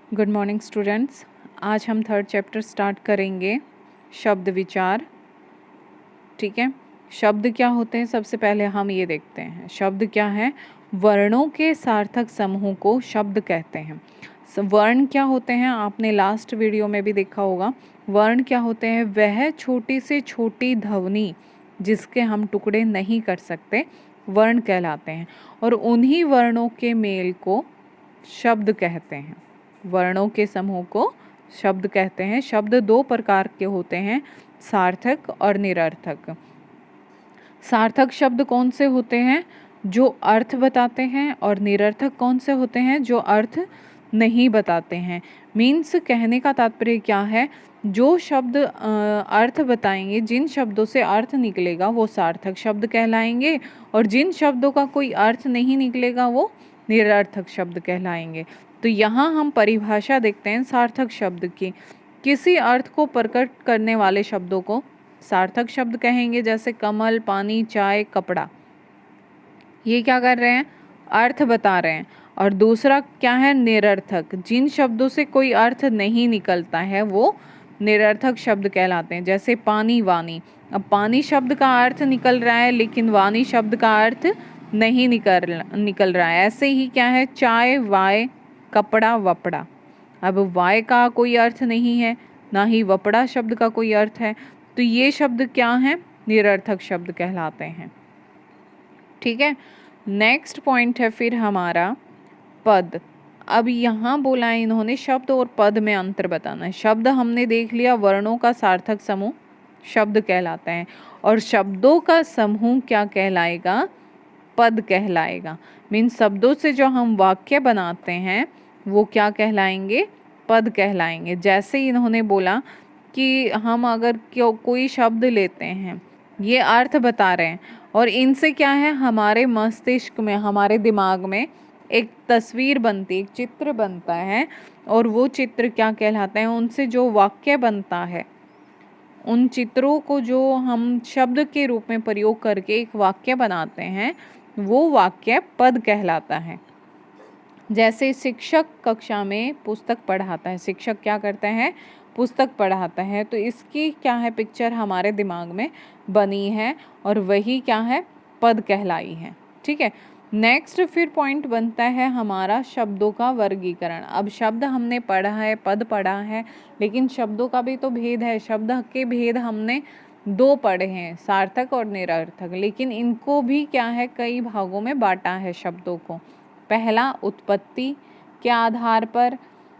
Good morning students. आज हम third chapter start करेंगे, शब्द विचार। ठीक है, शब्द क्या होते हैं सबसे पहले हम ये देखते हैं। शब्द क्या है? वर्णों के सार्थक समूह को शब्द कहते हैं। वर्ण क्या होते हैं? आपने लास्ट वीडियो में भी देखा होगा। वर्ण क्या होते हैं? वह छोटी से छोटी ध्वनि जिसके हम टुकड़े नहीं कर सकते, वर्ण कहलाते हैं। और उन्हीं वर्णों के मेल को शब्द कहते हैं। वर्णों के समूह को शब्द कहते हैं। शब्द दो प्रकार के होते हैं, सार्थक और निरर्थक। सार्थक शब्द कौन से होते हैं? जो अर्थ बताते हैं। और निरर्थक कौन से होते हैं? जो अर्थ नहीं बताते हैं। मीन्स कहने का तात्पर्य क्या है? जो शब्द अर्थ बताएंगे, जिन शब्दों से अर्थ निकलेगा वो सार्थक शब्द कहलाएंगे, और जिन शब्दों का कोई अर्थ नहीं निकलेगा वो निरर्थक शब्द कहलाएंगे। तो यहाँ हम परिभाषा देखते हैं सार्थक शब्द की। किसी अर्थ को प्रकट करने वाले शब्दों को सार्थक शब्द कहेंगे, जैसे कमल, पानी, चाय, कपड़ा। ये क्या कर रहे हैं? अर्थ बता रहे हैं। और दूसरा क्या है? निरर्थक। जिन शब्दों से कोई अर्थ नहीं निकलता है वो निरर्थक शब्द कहलाते हैं, जैसे पानी, वाणी। अब पानी शब्द का अर्थ निकल रहा है लेकिन वाणी शब्द का अर्थ नहीं निकल रहा है। ऐसे ही क्या है? चाय, वाय, कपड़ा, वपड़ा। अब वाय का कोई अर्थ नहीं है, ना ही वपड़ा शब्द का कोई अर्थ है, तो ये शब्द क्या हैं? निरर्थक शब्द कहलाते हैं। ठीक है, नेक्स्ट पॉइंट है फिर हमारा पद। अब यहाँ बोला है इन्होंने शब्द और पद में अंतर बताना है। शब्द हमने देख लिया, वर्णों का सार्थक समूह शब्द कहलाता है, और शब्दों का समूह क्या कहलाएगा? पद कहलाएगा। मीन्स शब्दों से जो हम वाक्य बनाते हैं वो क्या कहलाएंगे? पद कहलाएंगे। जैसे इन्होंने बोला कि हम अगर कोई शब्द लेते हैं, ये अर्थ बता रहे हैं, और इनसे क्या है? हमारे मस्तिष्क में, हमारे दिमाग में एक तस्वीर बनती, एक चित्र बनता है, और वो चित्र क्या कहलाता है? उनसे जो वाक्य बनता है, उन चित्रों को जो हम शब्द के रूप में प्रयोग करके एक वाक्य बनाते हैं, वो वाक्य पद कहलाता है। जैसे शिक्षक कक्षा में पुस्तक पढ़ाता है। शिक्षक क्या करता है? पुस्तक पढ़ाता है। तो इसकी क्या है? पिक्चर हमारे दिमाग में बनी है, और वही क्या है? पद कहलाई है। ठीक है, नेक्स्ट फिर पॉइंट बनता है हमारा शब्दों का वर्गीकरण। अब शब्द हमने पढ़ा है, पद पढ़ा है, लेकिन शब्दों का भी तो भेद है। शब्द के भेद हमने दो पढ़े हैं, सार्थक और निरर्थक, लेकिन इनको भी क्या है? कई भागों में बांटा है शब्दों को। पहला उत्पत्ति के आधार पर,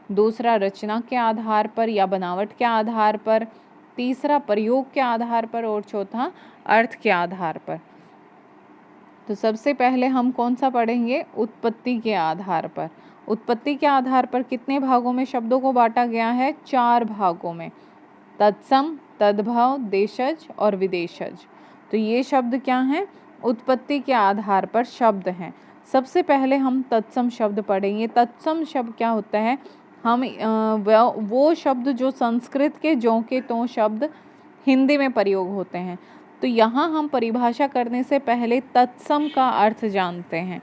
दूसरा रचना के आधार पर या बनावट के आधार पर, तीसरा प्रयोग के आधार पर, और चौथा अर्थ के आधार पर। तो सबसे पहले हम कौन सा पढ़ेंगे? उत्पत्ति के आधार पर। उत्पत्ति के आधार पर कितने भागों में शब्दों को बांटा गया है? 4 भागों में, तत्सम, तद्भव, देशज और विदेशज। तो ये शब्द क्या हैं? उत्पत्ति के आधार पर शब्द हैं। सबसे पहले हम तत्सम शब्द पढ़ेंगे। तत्सम शब्द क्या होता है? हम वो शब्द जो संस्कृत के ज्यों के त्यों शब्द हिंदी में प्रयोग होते हैं। तो यहाँ हम परिभाषा करने से पहले तत्सम का अर्थ जानते हैं।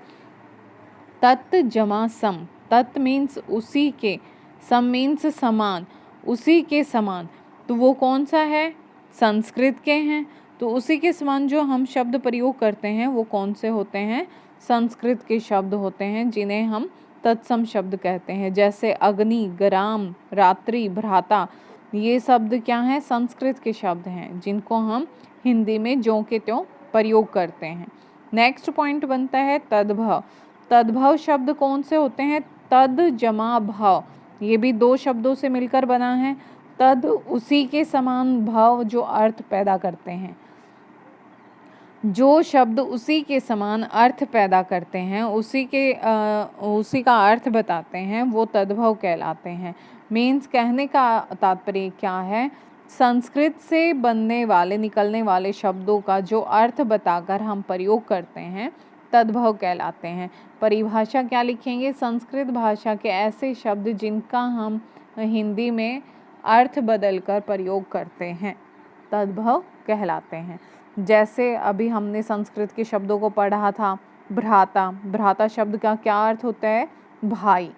तत् जमा सम। तत् मीन्स उसी के, सम मीन्स समान, उसी के समान। तो वो कौन सा है? संस्कृत के हैं। तो उसी के समान जो हम शब्द प्रयोग करते हैं वो कौन से होते हैं? संस्कृत के शब्द होते हैं, जिन्हें हम तत्सम शब्द कहते हैं। जैसे अग्नि, ग्राम, रात्रि, भ्राता, ये शब्द क्या हैं? संस्कृत के शब्द हैं, जिनको हम हिंदी में ज्यों के त्यों प्रयोग करते हैं। नेक्स्ट पॉइंट बनता है तद्भव। तद्भव शब्द कौन से होते हैं? तद जमा भव, ये भी दो शब्दों से मिलकर बना है। तद उसी के समान, भव जो अर्थ पैदा करते हैं। जो शब्द उसी के समान अर्थ पैदा करते हैं, उसी का अर्थ बताते हैं, वो तद्भव कहलाते हैं। मीन्स कहने का तात्पर्य क्या है? संस्कृत से बनने वाले, निकलने वाले शब्दों का जो अर्थ बताकर हम प्रयोग करते हैं, तद्भव कहलाते हैं। परिभाषा क्या लिखेंगे? संस्कृत भाषा के ऐसे शब्द जिनका हम हिंदी में अर्थ बदलकर प्रयोग करते हैं, तद्भव कहलाते हैं। जैसे अभी हमने संस्कृत के शब्दों को पढ़ा था, भ्राता। भ्राता शब्द का क्या अर्थ होता है? भाई।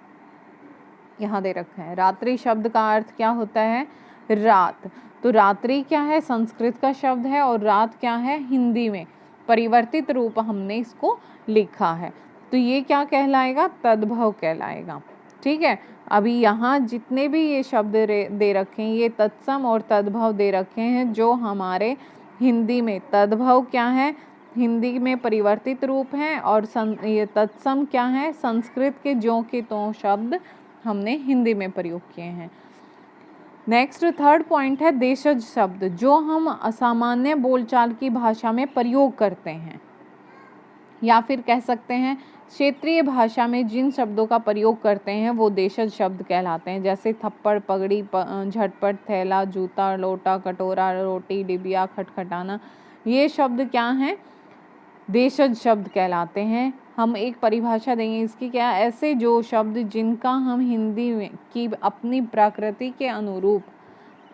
यहाँ दे रखा है। रात्रि शब्द का अर्थ क्या होता है? रात। तो रात्रि क्या है? संस्कृत का शब्द है, और रात क्या है? हिंदी में परिवर्तित रूप हमने इसको लिखा है। तो ये क्या कहलाएगा? तद्भव कहलाएगा। ठीक है, अभी यहाँ जितने भी ये शब्द दे रखे हैं, ये तत्सम और तद्भव दे रखे हैं, जो हमारे हिंदी में तद्भव क्या है? हिंदी में परिवर्तित रूप है, और ये तत्सम क्या है? संस्कृत के ज्यों के त्यों शब्द हमने हिंदी में प्रयोग किए हैं। नेक्स्ट थर्ड पॉइंट है देशज शब्द, जो हम असामान्य बोलचाल की भाषा में प्रयोग करते हैं, या फिर कह सकते हैं क्षेत्रीय भाषा में जिन शब्दों का प्रयोग करते हैं वो देशज शब्द कहलाते हैं। जैसे थप्पड़, पगड़ी, झटपट, थैला, जूता, लोटा, कटोरा, रोटी, डिबिया, खटखटाना, ये शब्द क्या हैं? देशज शब्द कहलाते हैं। हम एक परिभाषा देंगे इसकी, क्या? ऐसे जो शब्द जिनका हम हिंदी में की अपनी प्रकृति के अनुरूप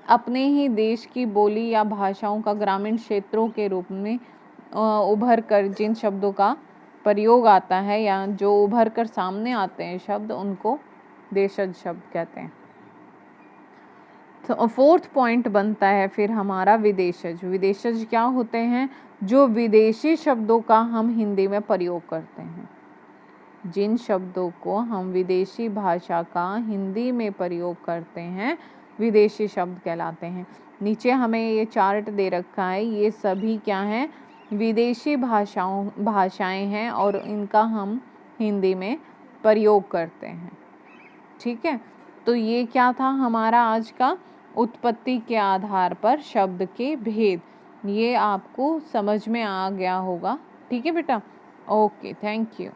अपने ही देश की बोली या भाषाओं का ग्रामीण क्षेत्रों के रूप में उभर कर जिन शब्दों का प्रयोग आता है, या जो उभर कर सामने आते हैं शब्द, उनको देशज शब्द कहते हैं। तो फोर्थ पॉइंट बनता है फिर हमारा विदेशज। विदेशज क्या होते हैं? जो विदेशी शब्दों का हम हिंदी में प्रयोग करते हैं। जिन शब्दों को हम विदेशी भाषा का हिंदी में प्रयोग करते हैं, विदेशी शब्द कहलाते हैं। नीचे हमें ये चार्ट दे रखा है, ये सभी क्या हैं? विदेशी भाषाएं हैं, और इनका हम हिंदी में प्रयोग करते हैं। ठीक है, तो ये क्या था हमारा आज का उत्पत्ति के आधार पर शब्द के भेद। ये आपको समझ में आ गया होगा। ठीक है बेटा, ओके, थैंक यू।